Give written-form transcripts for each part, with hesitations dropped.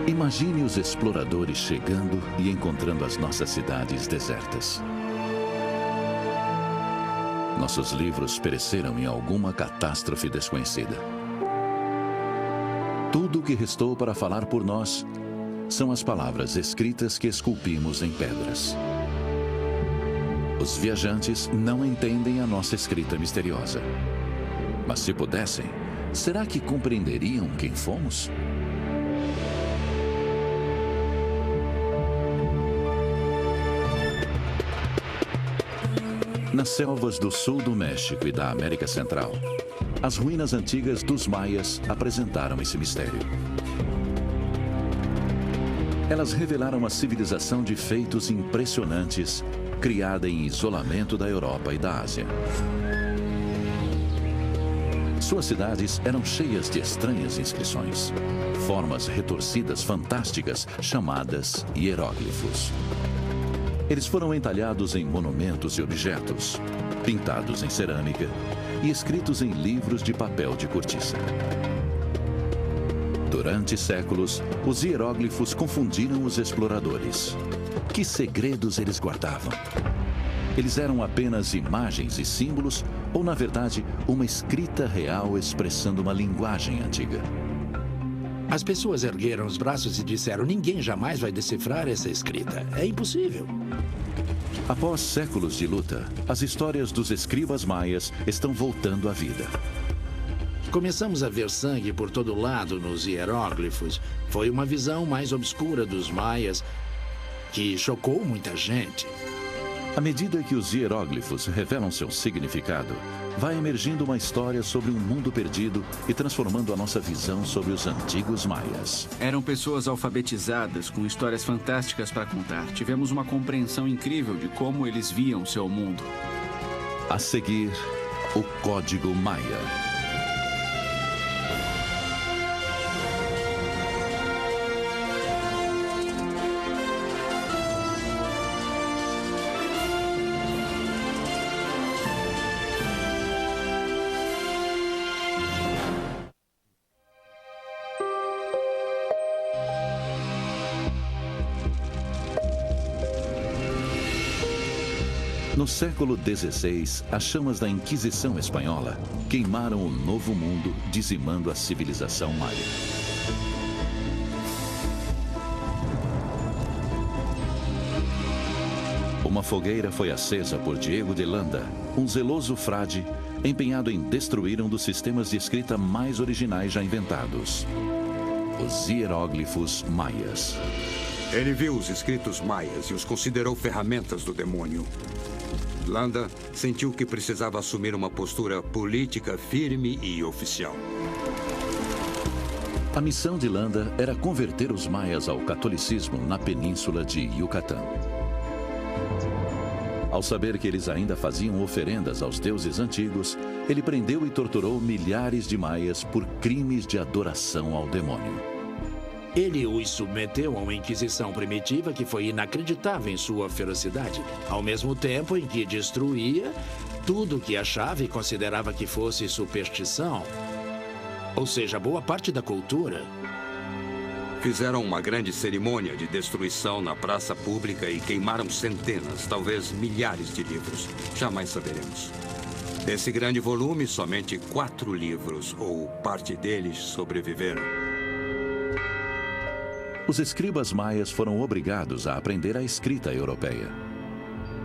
Imagine os exploradores chegando e encontrando as nossas cidades desertas. Nossos livros pereceram em alguma catástrofe desconhecida. Tudo o que restou para falar por nós são as palavras escritas que esculpimos em pedras. Os viajantes não entendem a nossa escrita misteriosa. Mas se pudessem, será que compreenderiam quem fomos? Nas selvas do sul do México e da América Central, as ruínas antigas dos maias apresentaram esse mistério. Elas revelaram uma civilização de feitos impressionantes, criada em isolamento da Europa e da Ásia. Suas cidades eram cheias de estranhas inscrições, formas retorcidas fantásticas chamadas hieróglifos. Eles foram entalhados em monumentos e objetos, pintados em cerâmica e escritos em livros de papel de cortiça. Durante séculos, os hieróglifos confundiram os exploradores. Que segredos eles guardavam? Eles eram apenas imagens e símbolos ou, na verdade, uma escrita real expressando uma linguagem antiga? As pessoas ergueram os braços e disseram: ninguém jamais vai decifrar essa escrita. É impossível. Após séculos de luta, as histórias dos escribas maias estão voltando à vida. Começamos a ver sangue por todo lado nos hieróglifos. Foi uma visão mais obscura dos maias que chocou muita gente. À medida que os hieróglifos revelam seu significado, vai emergindo uma história sobre um mundo perdido e transformando a nossa visão sobre os antigos maias. Eram pessoas alfabetizadas, com histórias fantásticas para contar. Tivemos uma compreensão incrível de como eles viam seu mundo. A seguir, o Código Maia. No século XVI, as chamas da Inquisição Espanhola queimaram o Novo Mundo, dizimando a civilização maia. Uma fogueira foi acesa por Diego de Landa, um zeloso frade empenhado em destruir um dos sistemas de escrita mais originais já inventados: os hieróglifos maias. Ele viu os escritos maias e os considerou ferramentas do demônio. Landa sentiu que precisava assumir uma postura política firme e oficial. A missão de Landa era converter os maias ao catolicismo na península de Yucatán. Ao saber que eles ainda faziam oferendas aos deuses antigos, ele prendeu e torturou milhares de maias por crimes de adoração ao demônio. Ele os submeteu a uma inquisição primitiva que foi inacreditável em sua ferocidade, ao mesmo tempo em que destruía tudo que achava e considerava que fosse superstição, ou seja, boa parte da cultura. Fizeram uma grande cerimônia de destruição na praça pública e queimaram centenas, talvez milhares de livros. Jamais saberemos. Desse grande volume, somente 4 livros, ou parte deles, sobreviveram. Os escribas maias foram obrigados a aprender a escrita europeia.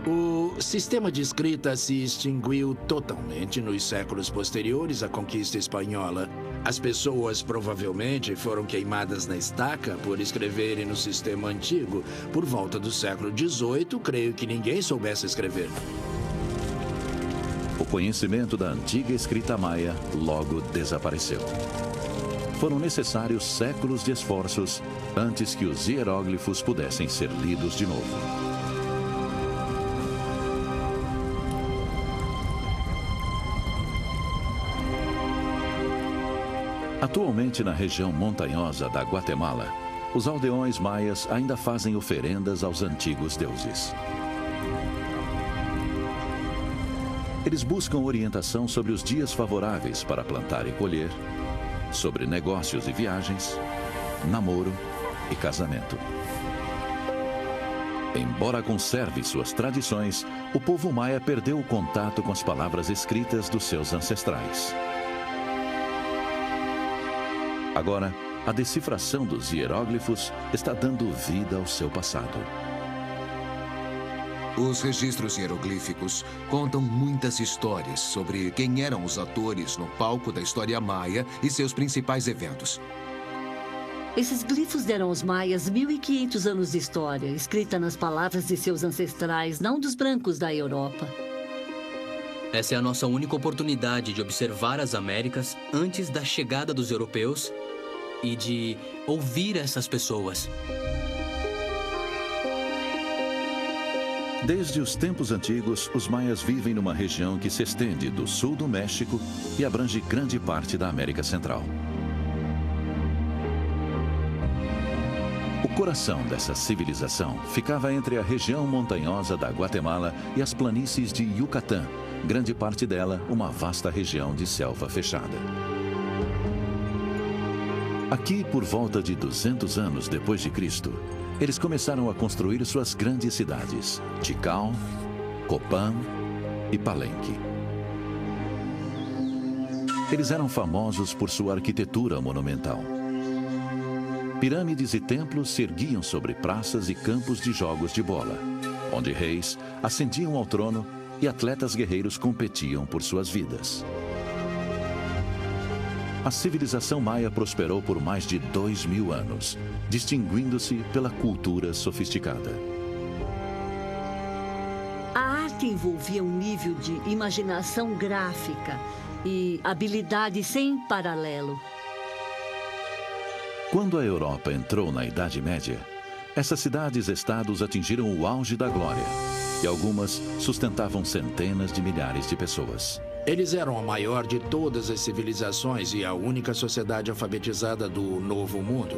O sistema de escrita se extinguiu totalmente nos séculos posteriores à conquista espanhola. As pessoas provavelmente foram queimadas na estaca por escreverem no sistema antigo. Por volta do século XVIII, creio que ninguém soubesse escrever. O conhecimento da antiga escrita maia logo desapareceu. Foram necessários séculos de esforços antes que os hieróglifos pudessem ser lidos de novo. Atualmente, na região montanhosa da Guatemala, os aldeões maias ainda fazem oferendas aos antigos deuses. Eles buscam orientação sobre os dias favoráveis para plantar e colher, sobre negócios e viagens, namoro e casamento. Embora conserve suas tradições, o povo maia perdeu o contato com as palavras escritas dos seus ancestrais. Agora, a decifração dos hieróglifos está dando vida ao seu passado. Os registros hieroglíficos contam muitas histórias sobre quem eram os atores no palco da história maia e seus principais eventos. Esses glifos deram aos maias 1.500 anos de história, escrita nas palavras de seus ancestrais, não dos brancos da Europa. Essa é a nossa única oportunidade de observar as Américas antes da chegada dos europeus e de ouvir essas pessoas. Desde os tempos antigos, os maias vivem numa região que se estende do sul do México e abrange grande parte da América Central. O coração dessa civilização ficava entre a região montanhosa da Guatemala e as planícies de Yucatán, grande parte dela uma vasta região de selva fechada. Aqui, por volta de 200 anos depois de Cristo, eles começaram a construir suas grandes cidades, Tikal, Copán e Palenque. Eles eram famosos por sua arquitetura monumental. Pirâmides e templos se erguiam sobre praças e campos de jogos de bola, onde reis ascendiam ao trono e atletas guerreiros competiam por suas vidas. A civilização maia prosperou por mais de 2.000 anos, distinguindo-se pela cultura sofisticada. A arte envolvia um nível de imaginação gráfica e habilidade sem paralelo. Quando a Europa entrou na Idade Média, essas cidades-estados atingiram o auge da glória, e algumas sustentavam centenas de milhares de pessoas. Eles eram a maior de todas as civilizações e a única sociedade alfabetizada do Novo Mundo.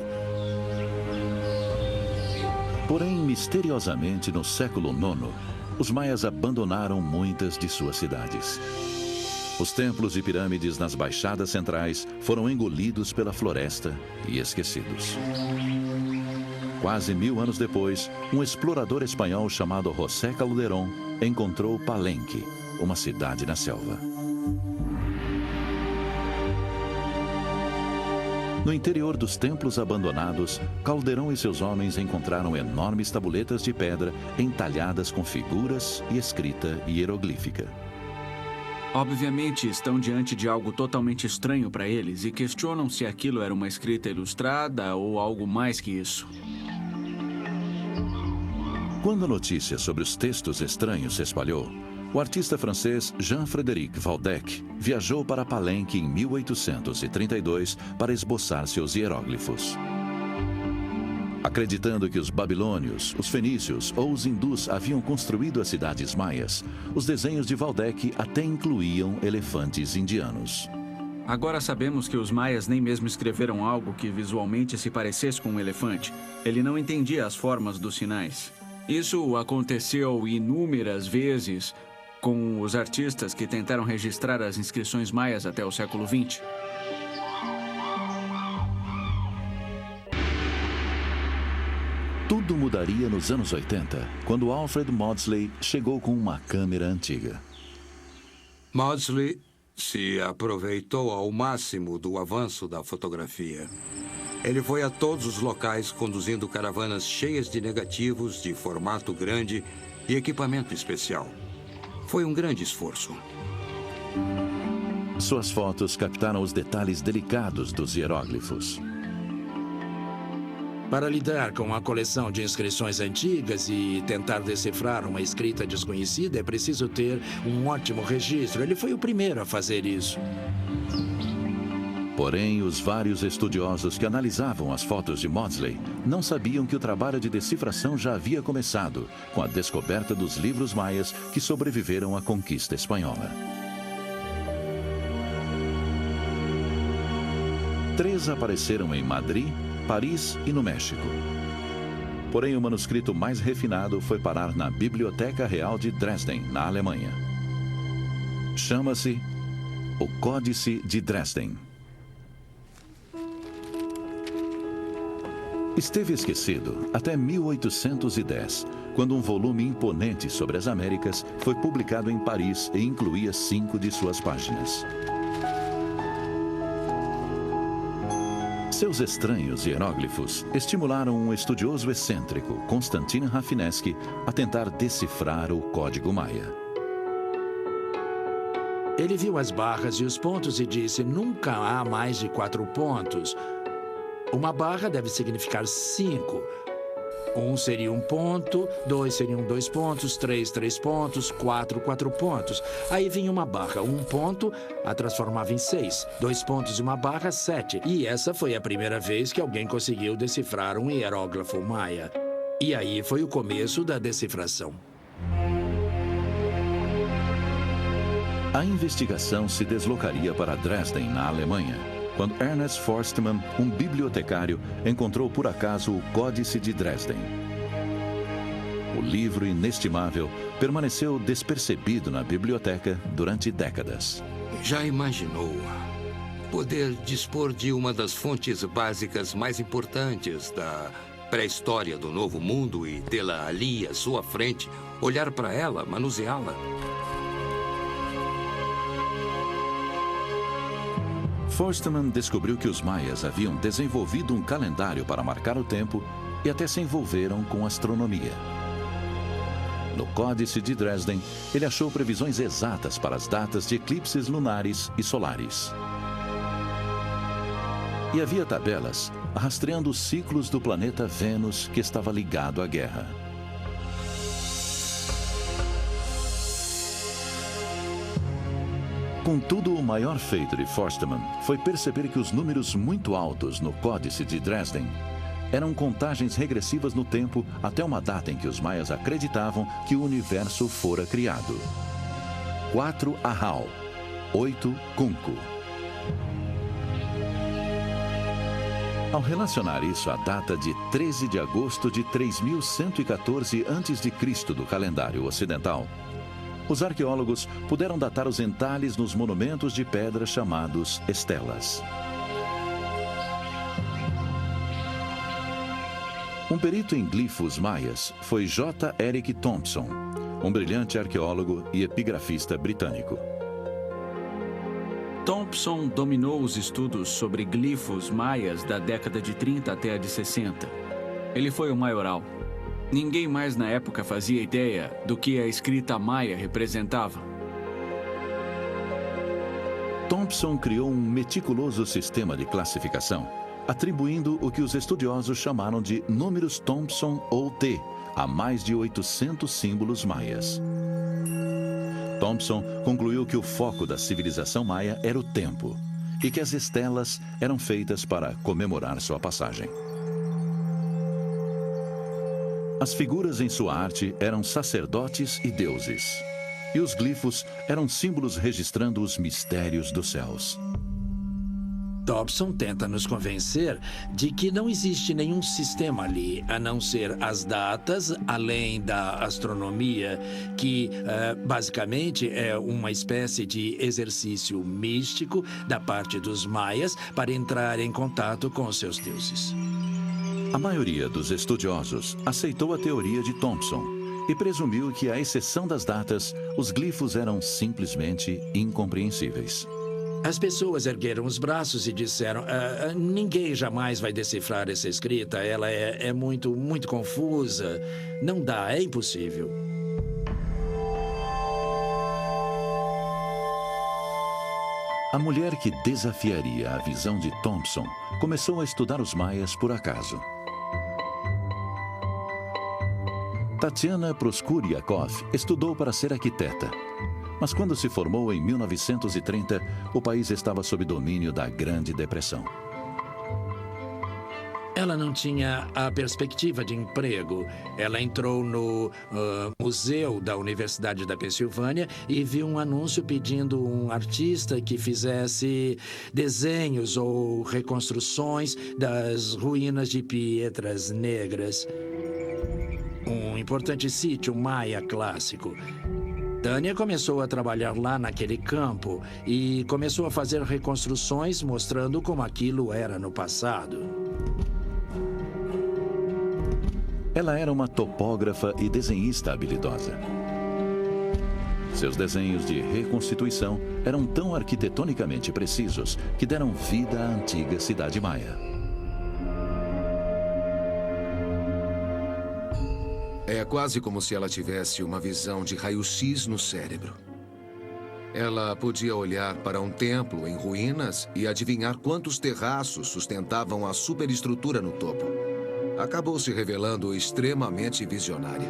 Porém, misteriosamente, no século IX, os maias abandonaram muitas de suas cidades. Os templos e pirâmides nas baixadas centrais foram engolidos pela floresta e esquecidos. Quase 1000 anos depois, um explorador espanhol chamado José Calderón encontrou Palenque, uma cidade na selva. No interior dos templos abandonados, Calderón e seus homens encontraram enormes tabuletas de pedra entalhadas com figuras e escrita hieroglífica. Obviamente, estão diante de algo totalmente estranho para eles e questionam se aquilo era uma escrita ilustrada ou algo mais que isso. Quando a notícia sobre os textos estranhos se espalhou, o artista francês Jean-Frédéric Valdec viajou para Palenque em 1832 para esboçar seus hieróglifos. Acreditando que os babilônios, os fenícios ou os hindus haviam construído as cidades maias, os desenhos de Valdec até incluíam elefantes indianos. Agora sabemos que os maias nem mesmo escreveram algo que visualmente se parecesse com um elefante. Ele não entendia as formas dos sinais. Isso aconteceu inúmeras vezes com os artistas que tentaram registrar as inscrições maias até o século XX. Tudo mudaria nos anos 80, quando Alfred Maudslay chegou com uma câmera antiga. Maudslay se aproveitou ao máximo do avanço da fotografia. Ele foi a todos os locais conduzindo caravanas cheias de negativos de formato grande e equipamento especial. Foi um grande esforço. Suas fotos captaram os detalhes delicados dos hieróglifos. Para lidar com a coleção de inscrições antigas e tentar decifrar uma escrita desconhecida, é preciso ter um ótimo registro. Ele foi o primeiro a fazer isso. Porém, os vários estudiosos que analisavam as fotos de Maudslay não sabiam que o trabalho de decifração já havia começado com a descoberta dos livros maias que sobreviveram à conquista espanhola. 3 apareceram em Madrid, Paris e no México. Porém, o manuscrito mais refinado foi parar na Biblioteca Real de Dresden, na Alemanha. Chama-se o Códice de Dresden. Esteve esquecido até 1810, quando um volume imponente sobre as Américas foi publicado em Paris e incluía 5 de suas páginas. Seus estranhos hieróglifos estimularam um estudioso excêntrico, Konstantin Rafinesky, a tentar decifrar o código maia. Ele viu as barras e os pontos e disse: nunca há mais de 4 pontos. Uma barra deve significar 5. 1 seria 1 ponto, 2 seriam 2 pontos, 3 pontos, 4 pontos. Aí vinha uma barra, 1 ponto, a transformava em 6. 2 pontos e uma barra, 7. E essa foi a primeira vez que alguém conseguiu decifrar um hieróglifo maia. E aí foi o começo da decifração. A investigação se deslocaria para Dresden, na Alemanha, quando Ernest Forstmann, um bibliotecário, encontrou por acaso o Códice de Dresden. O livro inestimável permaneceu despercebido na biblioteca durante décadas. Já imaginou poder dispor de uma das fontes básicas mais importantes da pré-história do Novo Mundo e tê-la ali à sua frente, olhar para ela, manuseá-la? Forstmann descobriu que os maias haviam desenvolvido um calendário para marcar o tempo e até se envolveram com astronomia. No Códice de Dresden, ele achou previsões exatas para as datas de eclipses lunares e solares. E havia tabelas rastreando os ciclos do planeta Vênus, que estava ligado à Guerra. Contudo, o maior feito de Forstmann foi perceber que os números muito altos no Códice de Dresden eram contagens regressivas no tempo até uma data em que os maias acreditavam que o universo fora criado. 4 Ahau, 8 Cunco. Ao relacionar isso à data de 13 de agosto de 3114 a.C. do calendário ocidental, os arqueólogos puderam datar os entalhes nos monumentos de pedra chamados estelas. Um perito em glifos maias foi J. Eric Thompson, um brilhante arqueólogo e epigrafista britânico. Thompson dominou os estudos sobre glifos maias da década de 30 até a de 60. Ele foi o maioral. Ninguém mais na época fazia ideia do que a escrita maia representava. Thompson criou um meticuloso sistema de classificação, atribuindo o que os estudiosos chamaram de números Thompson ou T a mais de 800 símbolos maias. Thompson concluiu que o foco da civilização maia era o tempo e que as estelas eram feitas para comemorar sua passagem. As figuras em sua arte eram sacerdotes e deuses, e os glifos eram símbolos registrando os mistérios dos céus. Thompson tenta nos convencer de que não existe nenhum sistema ali, a não ser as datas, além da astronomia, que basicamente é uma espécie de exercício místico da parte dos maias para entrar em contato com seus deuses. A maioria dos estudiosos aceitou a teoria de Thompson e presumiu que, à exceção das datas, os glifos eram simplesmente incompreensíveis. As pessoas ergueram os braços e disseram: ninguém jamais vai decifrar essa escrita, ela é muito confusa. Não dá, é impossível. A mulher que desafiaria a visão de Thompson começou a estudar os maias por acaso. Tatiana Proskuriakov estudou para ser arquiteta. Mas quando se formou em 1930, o país estava sob domínio da Grande Depressão. Ela não tinha a perspectiva de emprego. Ela entrou no museu da Universidade da Pensilvânia e viu um anúncio pedindo um artista que fizesse desenhos ou reconstruções das ruínas de Piedras Negras, um importante sítio maia clássico. Tânia começou a trabalhar lá naquele campo e começou a fazer reconstruções mostrando como aquilo era no passado. Ela era uma topógrafa e desenhista habilidosa. Seus desenhos de reconstituição eram tão arquitetonicamente precisos que deram vida à antiga cidade maia. É quase como se ela tivesse uma visão de raio-x no cérebro. Ela podia olhar para um templo em ruínas e adivinhar quantos terraços sustentavam a superestrutura no topo. Acabou se revelando extremamente visionária.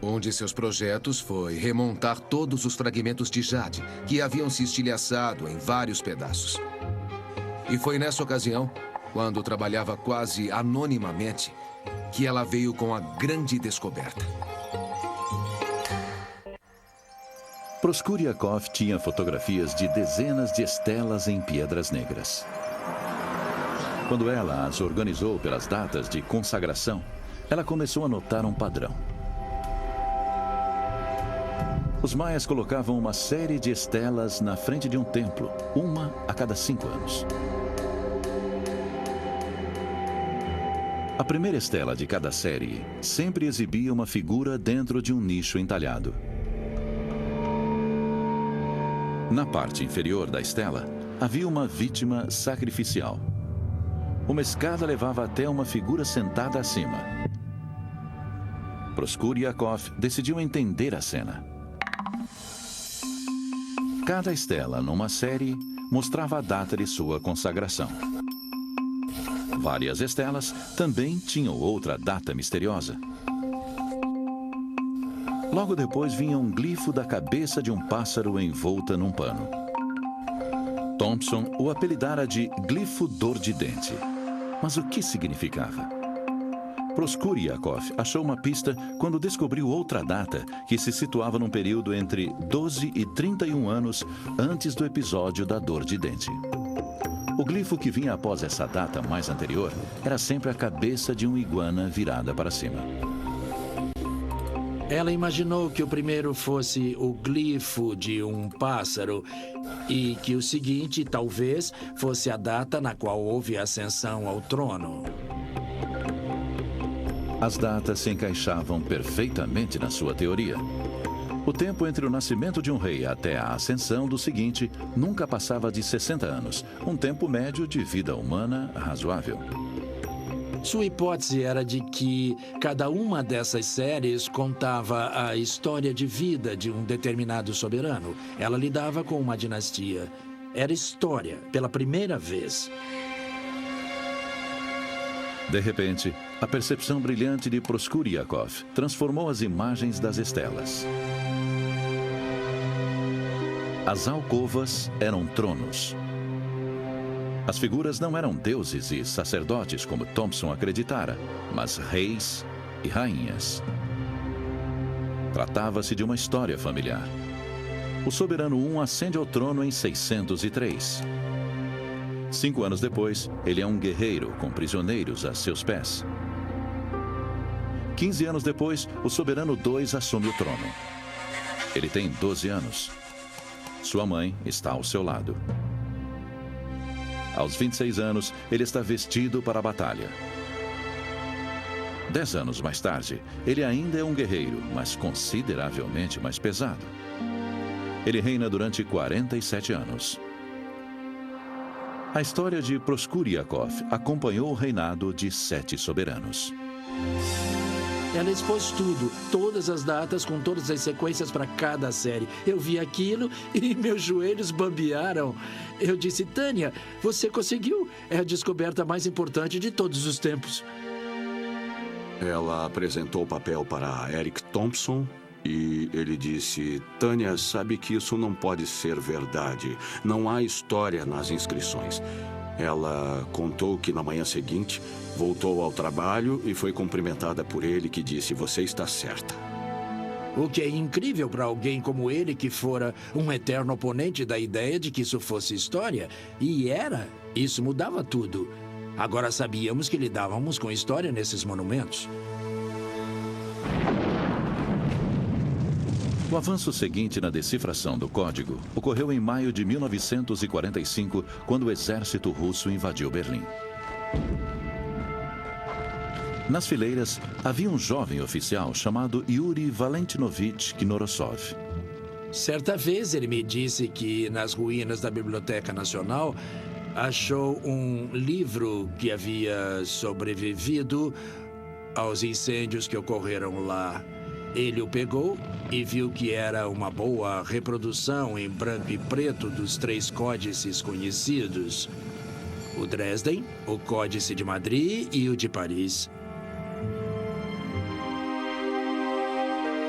Um de seus projetos foi remontar todos os fragmentos de jade que haviam se estilhaçado em vários pedaços. E foi nessa ocasião, quando trabalhava quase anonimamente, que ela veio com a grande descoberta. Proskuriakov tinha fotografias de dezenas de estelas em pedras negras. Quando ela as organizou pelas datas de consagração, ela começou a notar um padrão. Os maias colocavam uma série de estelas na frente de um templo, uma a cada 5 anos. A primeira estela de cada série sempre exibia uma figura dentro de um nicho entalhado. Na parte inferior da estela, havia uma vítima sacrificial. Uma escada levava até uma figura sentada acima. Proskuriakov decidiu entender a cena. Cada estela numa série mostrava a data de sua consagração. Várias estelas também tinham outra data misteriosa. Logo depois vinha um glifo da cabeça de um pássaro envolta num pano. Thompson o apelidara de glifo dor de dente. Mas o que significava? Proskuriakov achou uma pista quando descobriu outra data que se situava num período entre 12 e 31 anos antes do episódio da dor de dente. O glifo que vinha após essa data mais anterior era sempre a cabeça de uma iguana virada para cima. Ela imaginou que o primeiro fosse o glifo de um pássaro e que o seguinte, talvez, fosse a data na qual houve a ascensão ao trono. As datas se encaixavam perfeitamente na sua teoria. O tempo entre o nascimento de um rei até a ascensão do seguinte nunca passava de 60 anos, um tempo médio de vida humana razoável. Sua hipótese era de que cada uma dessas séries contava a história de vida de um determinado soberano. Ela lidava com uma dinastia. Era história, pela primeira vez. De repente, a percepção brilhante de Proskuriakov transformou as imagens das estelas. As alcovas eram tronos. As figuras não eram deuses e sacerdotes, como Thompson acreditara, mas reis e rainhas. Tratava-se de uma história familiar. O soberano I ascende ao trono em 603. 5 anos depois, ele é um guerreiro com prisioneiros a seus pés. 15 anos depois, o soberano II assume o trono. Ele tem 12 anos. Sua mãe está ao seu lado. Aos 26 anos, ele está vestido para a batalha. 10 anos mais tarde, ele ainda é um guerreiro, mas consideravelmente mais pesado. Ele reina durante 47 anos. A história de Proskuriakov acompanhou o reinado de 7 soberanos. Ela expôs tudo, todas as datas com todas as sequências para cada série. Eu vi aquilo e meus joelhos bambearam. Eu disse, Tânia, você conseguiu. É a descoberta mais importante de todos os tempos. Ela apresentou o papel para Eric Thompson e ele disse, Tânia, sabe que isso não pode ser verdade. Não há história nas inscrições. Ela contou que na manhã seguinte voltou ao trabalho e foi cumprimentada por ele, que disse, você está certa. O que é incrível para alguém como ele, que fora um eterno oponente da ideia de que isso fosse história. E era. Isso mudava tudo. Agora sabíamos que lidávamos com história nesses monumentos. O avanço seguinte na decifração do código ocorreu em maio de 1945, quando o exército russo invadiu Berlim. Nas fileiras, havia um jovem oficial chamado Yuri Valentinovich Knorosov. Certa vez ele me disse que nas ruínas da Biblioteca Nacional achou um livro que havia sobrevivido aos incêndios que ocorreram lá. Ele o pegou e viu que era uma boa reprodução em branco e preto dos 3 códices conhecidos: o Dresden, o Códice de Madrid e o de Paris.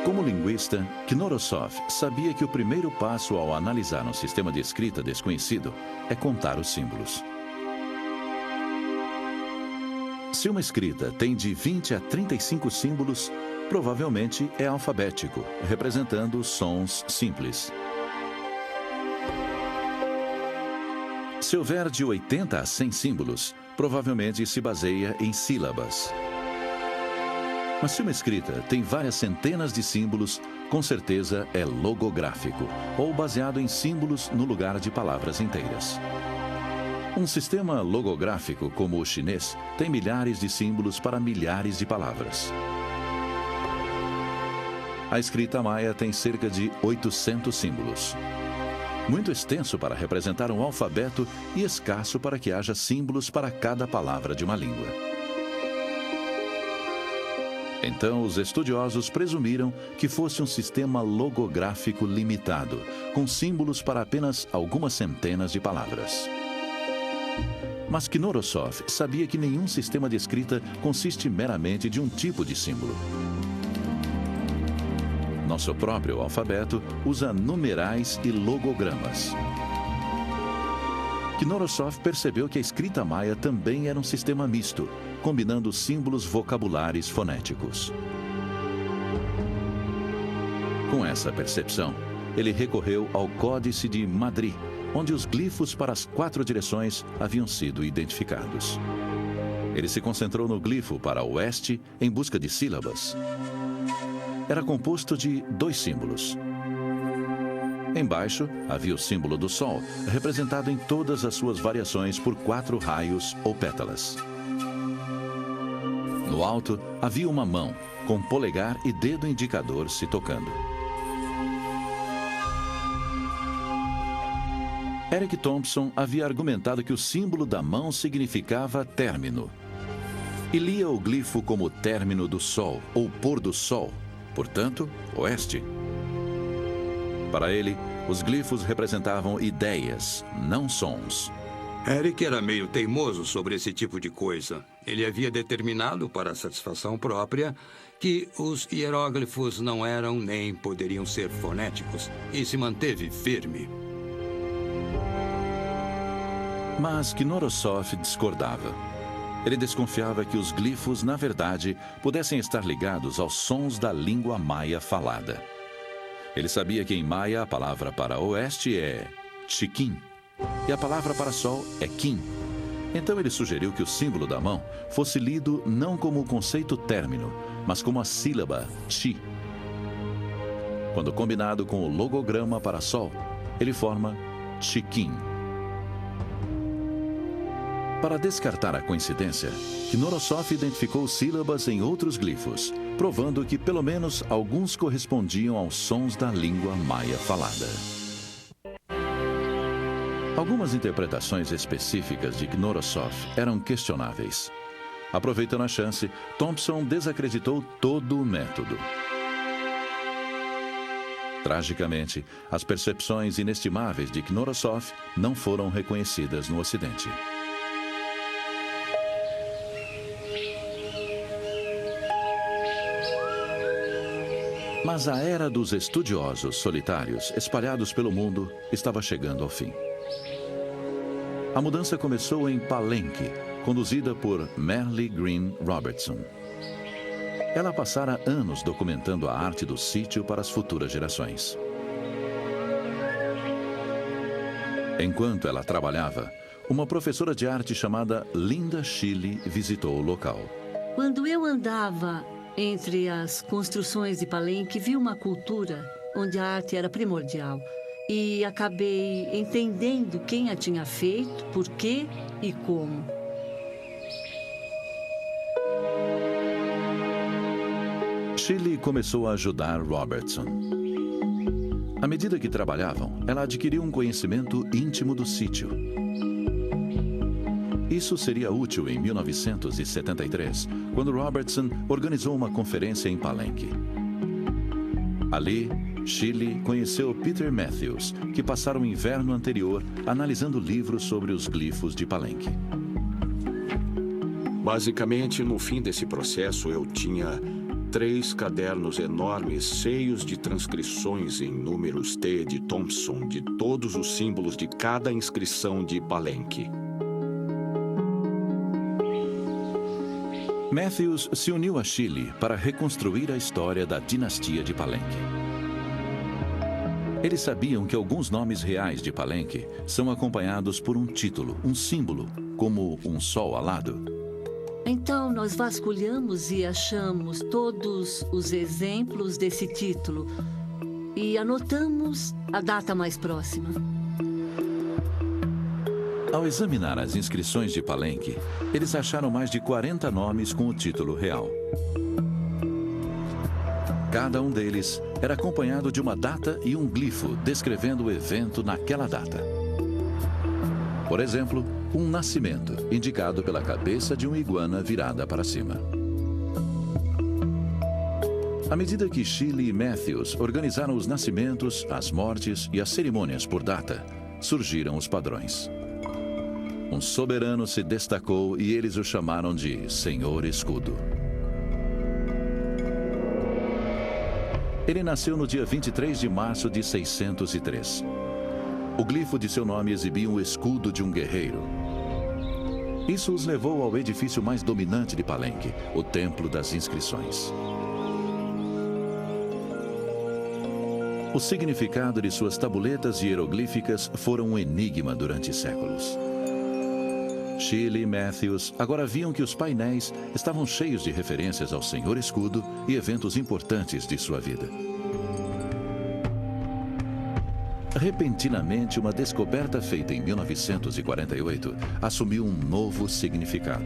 Como linguista, Knorosov sabia que o primeiro passo ao analisar um sistema de escrita desconhecido é contar os símbolos. Se uma escrita tem de 20 a 35 símbolos, provavelmente é alfabético, representando sons simples. Se houver de 80 a 100 símbolos, provavelmente se baseia em sílabas. Mas se uma escrita tem várias centenas de símbolos, com certeza é logográfico, ou baseado em símbolos no lugar de palavras inteiras. Um sistema logográfico como o chinês tem milhares de símbolos para milhares de palavras. A escrita maia tem cerca de 800 símbolos. Muito extenso para representar um alfabeto e escasso para que haja símbolos para cada palavra de uma língua. Então, os estudiosos presumiram que fosse um sistema logográfico limitado, com símbolos para apenas algumas centenas de palavras. Mas Knorosov sabia que nenhum sistema de escrita consiste meramente de um tipo de símbolo. Nosso próprio alfabeto usa numerais e logogramas. Knorosov percebeu que a escrita maia também era um sistema misto, combinando símbolos vocabulares fonéticos. Com essa percepção, ele recorreu ao Códice de Madrid, onde os glifos para as 4 direções haviam sido identificados. Ele se concentrou no glifo para oeste em busca de sílabas. Era composto de 2 símbolos. Embaixo havia o símbolo do Sol, representado em todas as suas variações por 4 raios ou pétalas. No alto havia uma mão, com polegar e dedo indicador se tocando. Eric Thompson havia argumentado que o símbolo da mão significava término. E lia o glifo como término do Sol, ou pôr do Sol, portanto, oeste. Para ele, os glifos representavam ideias, não sons. Eric era meio teimoso sobre esse tipo de coisa. Ele havia determinado, para satisfação própria, que os hieróglifos não eram nem poderiam ser fonéticos, e se manteve firme. Mas Knorosov discordava. Ele desconfiava que os glifos, na verdade, pudessem estar ligados aos sons da língua maia falada. Ele sabia que em maia a palavra para oeste é chiquim e a palavra para sol é quim. Então ele sugeriu que o símbolo da mão fosse lido não como o conceito término, mas como a sílaba chi. Quando combinado com o logograma para sol, ele forma chiquim. Para descartar a coincidência, Knorosov identificou sílabas em outros glifos, provando que pelo menos alguns correspondiam aos sons da língua maia falada. Algumas interpretações específicas de Knorosov eram questionáveis. Aproveitando a chance, Thompson desacreditou todo o método. Tragicamente, as percepções inestimáveis de Knorosov não foram reconhecidas no Ocidente. Mas a era dos estudiosos solitários espalhados pelo mundo estava chegando ao fim. A mudança começou em Palenque, conduzida por Merle Green Robertson. Ela passara anos documentando a arte do sítio para as futuras gerações. Enquanto ela trabalhava, uma professora de arte chamada Linda Chile visitou o local. Quando eu andava entre as construções de Palenque, vi uma cultura onde a arte era primordial. E acabei entendendo quem a tinha feito, por quê e como. Shirley começou a ajudar Robertson. À medida que trabalhavam, ela adquiriu um conhecimento íntimo do sítio. Isso seria útil em 1973, quando Robertson organizou uma conferência em Palenque. Ali, Shirley conheceu Peter Matthews, que passara o inverno anterior analisando livros sobre os glifos de Palenque. Basicamente, no fim desse processo, eu tinha 3 cadernos enormes cheios de transcrições em números T de Thompson de todos os símbolos de cada inscrição de Palenque. Matthews se uniu a Shirley para reconstruir a história da dinastia de Palenque. Eles sabiam que alguns nomes reais de Palenque são acompanhados por um título, um símbolo, como um sol alado. Então, nós vasculhamos e achamos todos os exemplos desse título e anotamos a data mais próxima. Ao examinar as inscrições de Palenque, eles acharam mais de 40 nomes com o título real. Cada um deles era acompanhado de uma data e um glifo descrevendo o evento naquela data. Por exemplo, um nascimento, indicado pela cabeça de uma iguana virada para cima. À medida que Shirley e Matthews organizaram os nascimentos, as mortes e as cerimônias por data, surgiram os padrões. Um soberano se destacou e eles o chamaram de Senhor Escudo. Ele nasceu no dia 23 de março de 603. O glifo de seu nome exibia o escudo de um guerreiro. Isso os levou ao edifício mais dominante de Palenque, o Templo das Inscrições. O significado de suas tabuletas hieroglíficas foram um enigma durante séculos. Shirley e Matthews agora viam que os painéis estavam cheios de referências ao Senhor Escudo e eventos importantes de sua vida. Repentinamente, uma descoberta feita em 1948 assumiu um novo significado.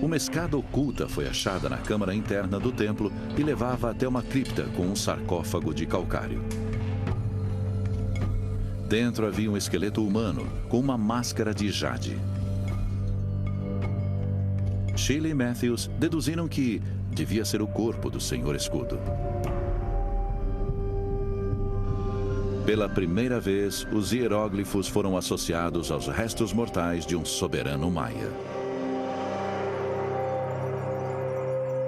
Uma escada oculta foi achada na câmara interna do templo e levava até uma cripta com um sarcófago de calcário. Dentro havia um esqueleto humano com uma máscara de jade. Shirley e Matthews deduziram que devia ser o corpo do Senhor Escudo. Pela primeira vez, os hieróglifos foram associados aos restos mortais de um soberano maia.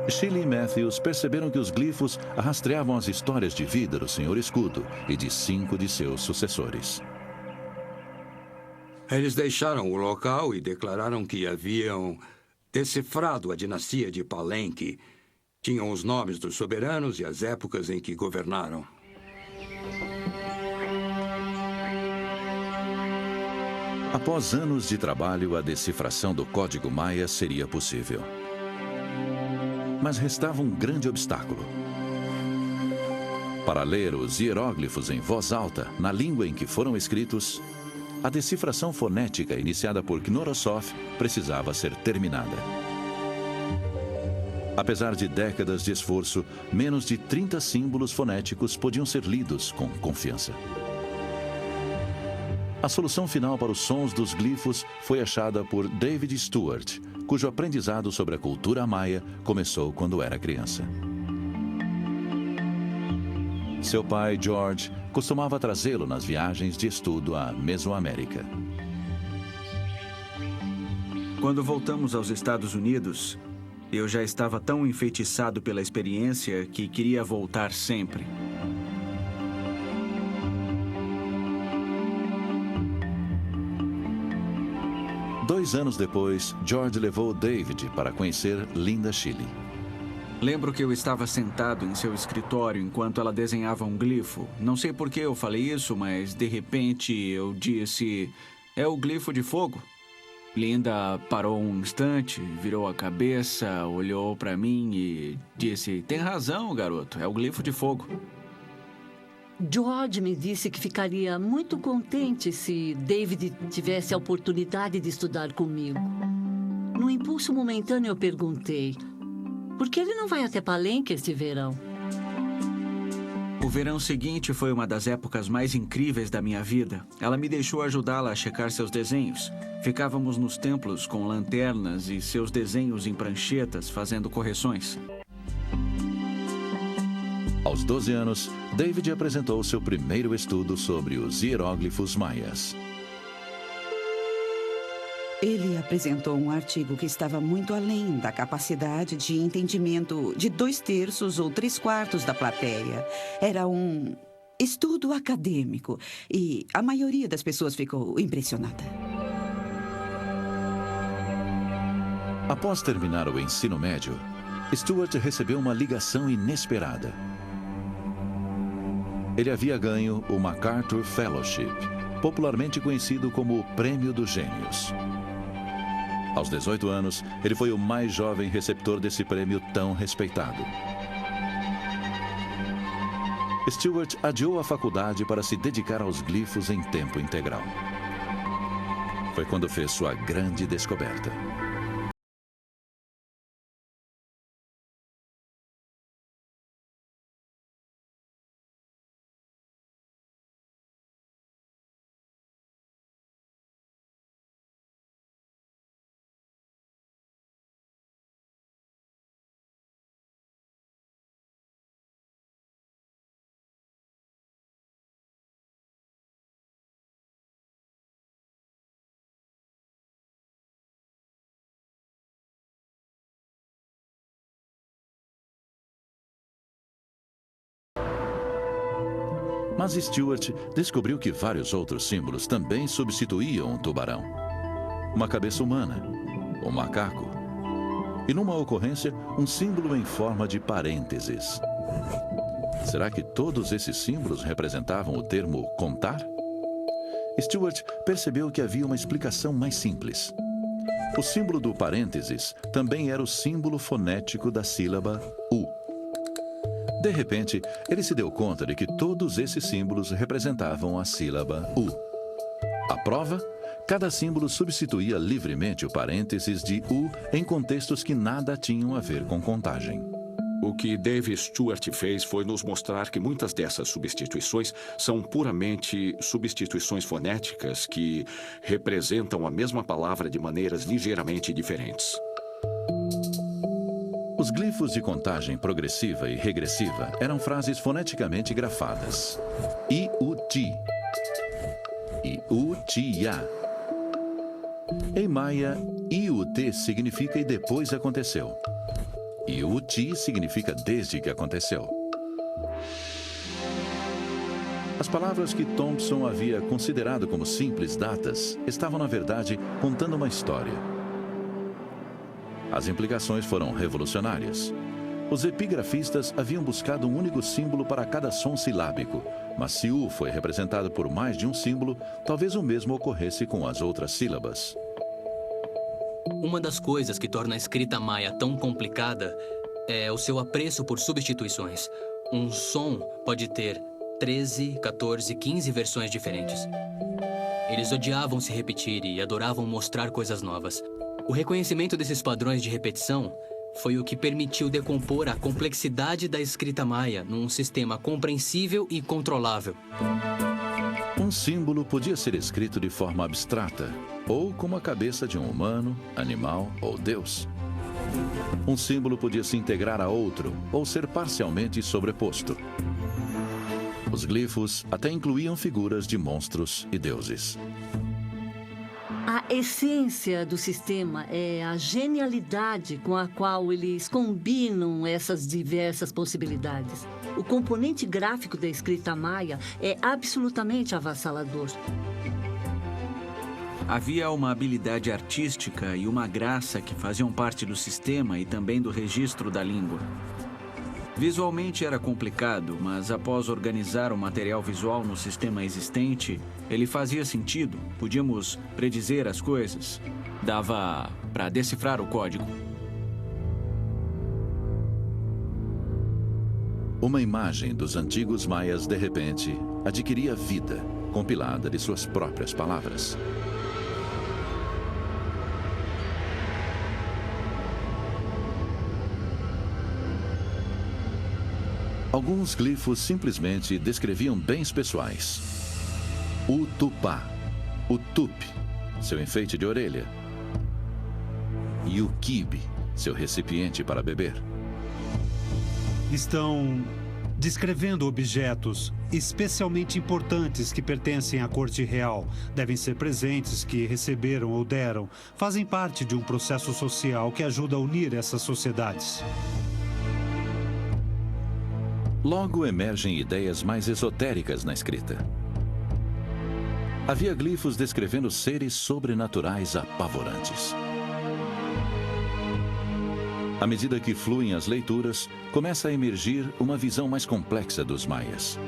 Shirley e Matthews perceberam que os glifos rastreavam as histórias de vida do Senhor Escudo e de 5 de seus sucessores. Eles deixaram o local e declararam que haviam decifrado a dinastia de Palenque. Tinham os nomes dos soberanos e as épocas em que governaram. Após anos de trabalho, a decifração do código maia seria possível. Mas restava um grande obstáculo. Para ler os hieróglifos em voz alta, na língua em que foram escritos, a decifração fonética iniciada por Knorosoph precisava ser terminada. Apesar de décadas de esforço, menos de 30 símbolos fonéticos podiam ser lidos com confiança. A solução final para os sons dos glifos foi achada por David Stewart, cujo aprendizado sobre a cultura maia começou quando era criança. Seu pai, George, costumava trazê-lo nas viagens de estudo à Mesoamérica. Quando voltamos aos Estados Unidos, eu já estava tão enfeitiçado pela experiência que queria voltar sempre. Dois anos depois, George levou David para conhecer Linda Shirley. Lembro que eu estava sentado em seu escritório enquanto ela desenhava um glifo. Não sei por que eu falei isso, mas de repente eu disse: "É o glifo de fogo." Linda parou um instante, virou a cabeça, olhou para mim e disse: "Tem razão, garoto, é o glifo de fogo." George me disse que ficaria muito contente se David tivesse a oportunidade de estudar comigo. No impulso momentâneo, eu perguntei: Por que ele não vai até Palenque este verão? O verão seguinte foi uma das épocas mais incríveis da minha vida. Ela me deixou ajudá-la a checar seus desenhos. Ficávamos nos templos com lanternas e seus desenhos em pranchetas, fazendo correções. Aos 12 anos, David apresentou seu primeiro estudo sobre os hieróglifos maias. Ele apresentou um artigo que estava muito além da capacidade de entendimento de 2/3 ou 3/4 da plateia. Era um estudo acadêmico e a maioria das pessoas ficou impressionada. Após terminar o ensino médio, Stuart recebeu uma ligação inesperada. Ele havia ganho o MacArthur Fellowship, popularmente conhecido como o Prêmio dos Gênios. Aos 18 anos, ele foi o mais jovem receptor desse prêmio tão respeitado. Stuart adiou a faculdade para se dedicar aos glifos em tempo integral. Foi quando fez sua grande descoberta. Mas Stuart descobriu que vários outros símbolos também substituíam um tubarão, uma cabeça humana, um macaco e, numa ocorrência, um símbolo em forma de parênteses. Será que todos esses símbolos representavam o termo contar? Stuart percebeu que havia uma explicação mais simples. O símbolo do parênteses também era o símbolo fonético da sílaba U. De repente, ele se deu conta de que todos esses símbolos representavam a sílaba U. A prova? Cada símbolo substituía livremente o parênteses de U em contextos que nada tinham a ver com contagem. O que Dave Stuart fez foi nos mostrar que muitas dessas substituições são puramente substituições fonéticas que representam a mesma palavra de maneiras ligeiramente diferentes. Os glifos de contagem progressiva e regressiva eram frases foneticamente grafadas. I-U-Ti. I-U-Ti-Ya. Em maia, I-U-T significa e depois aconteceu. I-U-Ti significa desde que aconteceu. As palavras que Thompson havia considerado como simples datas estavam, na verdade, contando uma história. As implicações foram revolucionárias. Os epigrafistas haviam buscado um único símbolo para cada som silábico, mas se U foi representado por mais de um símbolo, talvez o mesmo ocorresse com as outras sílabas. Uma das coisas que torna a escrita maia tão complicada é o seu apreço por substituições. Um som pode ter 13, 14, 15 versões diferentes. Eles odiavam se repetir e adoravam mostrar coisas novas. O reconhecimento desses padrões de repetição foi o que permitiu decompor a complexidade da escrita maia num sistema compreensível e controlável. Um símbolo podia ser escrito de forma abstrata, ou como a cabeça de um humano, animal ou Deus. Um símbolo podia se integrar a outro, ou ser parcialmente sobreposto. Os glifos até incluíam figuras de monstros e deuses. A essência do sistema é a genialidade com a qual eles combinam essas diversas possibilidades. O componente gráfico da escrita maia é absolutamente avassalador. Havia uma habilidade artística e uma graça que faziam parte do sistema e também do registro da língua. Visualmente era complicado, mas após organizar o material visual no sistema existente, ele fazia sentido. Podíamos predizer as coisas. Dava para decifrar o código. Uma imagem dos antigos maias, de repente, adquiria vida, compilada de suas próprias palavras. Alguns glifos simplesmente descreviam bens pessoais. O tupá, o tupi, seu enfeite de orelha, e o quibe, seu recipiente para beber. Estão descrevendo objetos especialmente importantes que pertencem à corte real. Devem ser presentes que receberam ou deram. Fazem parte de um processo social que ajuda a unir essas sociedades. Logo emergem ideias mais esotéricas na escrita. Havia glifos descrevendo seres sobrenaturais apavorantes. À medida que fluem as leituras, começa a emergir uma visão mais complexa dos maias.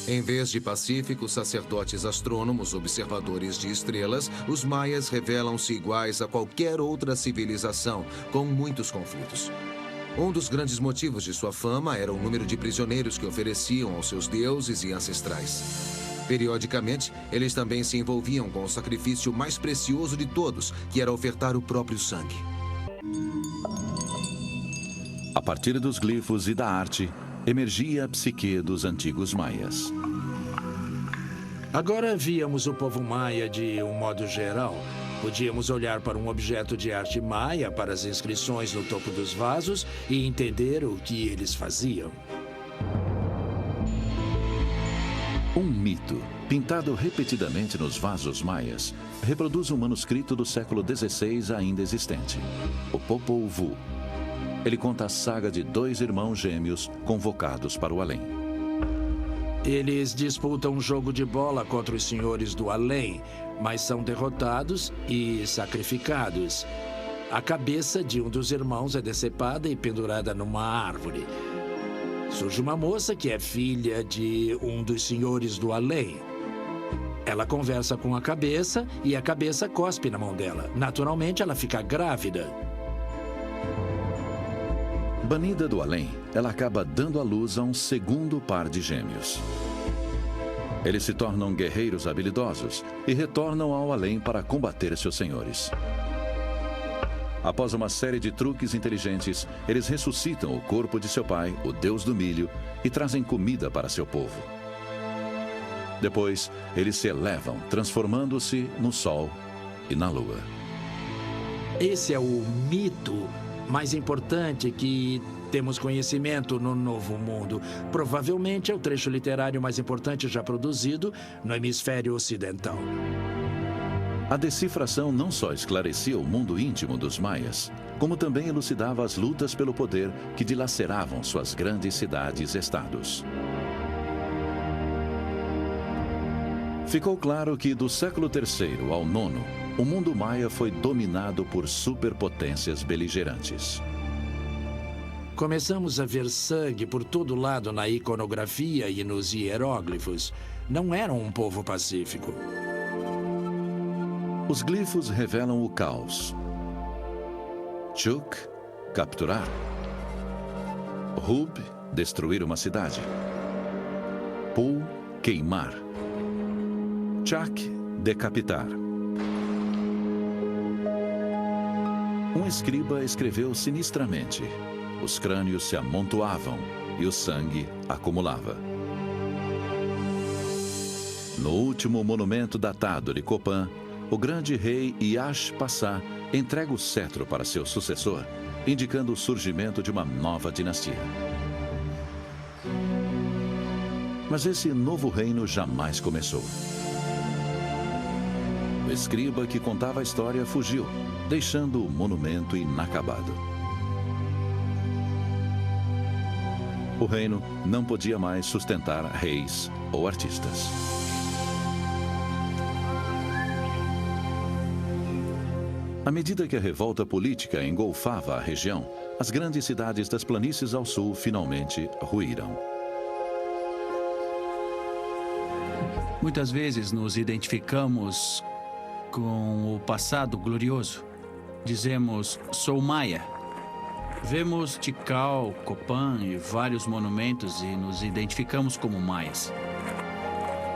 Em vez de pacíficos sacerdotes astrônomos observadores de estrelas, os maias revelam-se iguais a qualquer outra civilização, com muitos conflitos. Um dos grandes motivos de sua fama era o número de prisioneiros que ofereciam aos seus deuses e ancestrais. Periodicamente, eles também se envolviam com o sacrifício mais precioso de todos, que era ofertar o próprio sangue. A partir dos glifos e da arte, emergia a psique dos antigos maias. Agora víamos o povo maia de um modo geral. Podíamos olhar para um objeto de arte maia, para as inscrições no topo dos vasos e entender o que eles faziam. Um mito, pintado repetidamente nos vasos maias, reproduz um manuscrito do século XVI ainda existente, o Popol Vuh. Ele conta a saga de 2 irmãos gêmeos convocados para o além. Eles disputam um jogo de bola contra os senhores do além, mas são derrotados e sacrificados. A cabeça de um dos irmãos é decepada e pendurada numa árvore. Surge uma moça que é filha de um dos senhores do além. Ela conversa com a cabeça e a cabeça cospe na mão dela. Naturalmente, ela fica grávida. Banida do além, ela acaba dando à luz a um segundo par de gêmeos. Eles se tornam guerreiros habilidosos e retornam ao além para combater seus senhores. Após uma série de truques inteligentes, eles ressuscitam o corpo de seu pai, o deus do milho, e trazem comida para seu povo. Depois, eles se elevam, transformando-se no sol e na lua. Esse é o mito mais importante que temos conhecimento no Novo Mundo. Provavelmente é o trecho literário mais importante já produzido no hemisfério ocidental. A decifração não só esclarecia o mundo íntimo dos maias, como também elucidava as lutas pelo poder que dilaceravam suas grandes cidades-estados. Ficou claro que do século III ao IX, o mundo maia foi dominado por superpotências beligerantes. Começamos a ver sangue por todo lado na iconografia e nos hieróglifos. Não eram um povo pacífico. Os glifos revelam o caos. Chuk, capturar. Hub, destruir uma cidade. Pul, queimar. Chak, decapitar. Um escriba escreveu sinistramente. Os crânios se amontoavam e o sangue acumulava. No último monumento datado de Copan, o grande rei Yash-Passá entrega o cetro para seu sucessor, indicando o surgimento de uma nova dinastia. Mas esse novo reino jamais começou. O escriba que contava a história fugiu, deixando o monumento inacabado. O reino não podia mais sustentar reis ou artistas. À medida que a revolta política engolfava a região, as grandes cidades das planícies ao sul finalmente ruíram. Muitas vezes nos identificamos com o passado glorioso. Dizemos, sou maia. Vemos Tikal, Copan e vários monumentos e nos identificamos como maias.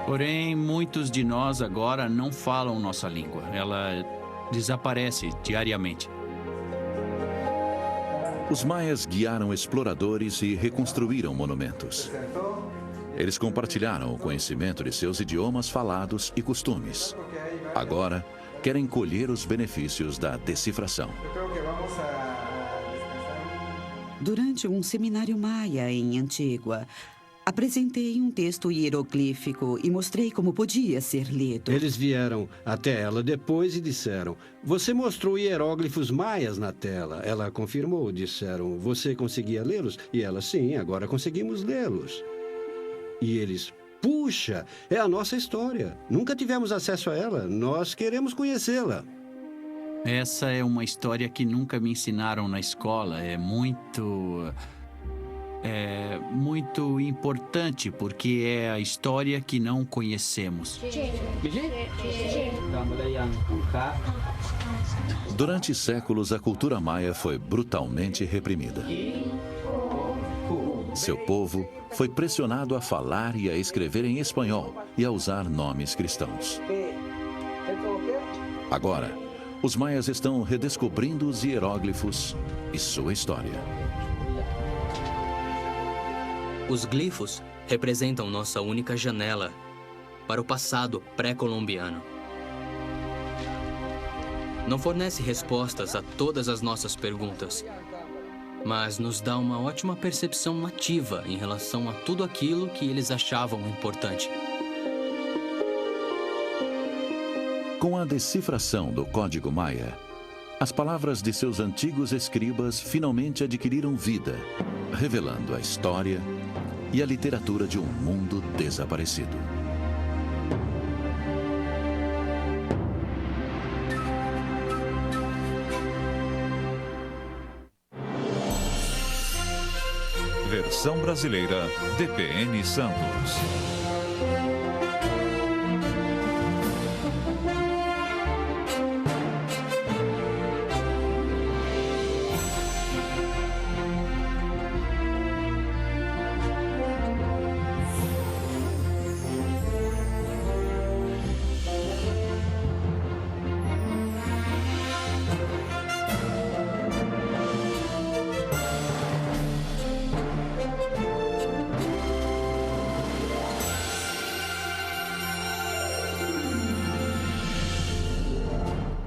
Porém, muitos de nós agora não falam nossa língua. Ela desaparece diariamente. Os maias guiaram exploradores e reconstruíram monumentos. Eles compartilharam o conhecimento de seus idiomas falados e costumes. Agora, querem colher os benefícios da decifração. Durante um seminário maia em Antígua, apresentei um texto hieroglífico e mostrei como podia ser lido. Eles vieram até ela depois e disseram: "Você mostrou hieróglifos maias na tela." Ela confirmou, disseram: "Você conseguia lê-los?" E ela: "Sim, agora conseguimos lê-los." E eles: "Puxa, é a nossa história. Nunca tivemos acesso a ela. Nós queremos conhecê-la." Essa é uma história que nunca me ensinaram na escola. É muito importante, porque é a história que não conhecemos. Durante séculos, a cultura maia foi brutalmente reprimida. Seu povo foi pressionado a falar e a escrever em espanhol e a usar nomes cristãos. Agora, os maias estão redescobrindo os hieróglifos e sua história. Os glifos representam nossa única janela para o passado pré-colombiano. Não fornece respostas a todas as nossas perguntas, mas nos dá uma ótima percepção nativa em relação a tudo aquilo que eles achavam importante. Com a decifração do Código Maia, as palavras de seus antigos escribas finalmente adquiriram vida, revelando a história e a literatura de um mundo desaparecido. Versão brasileira, DPN Santos.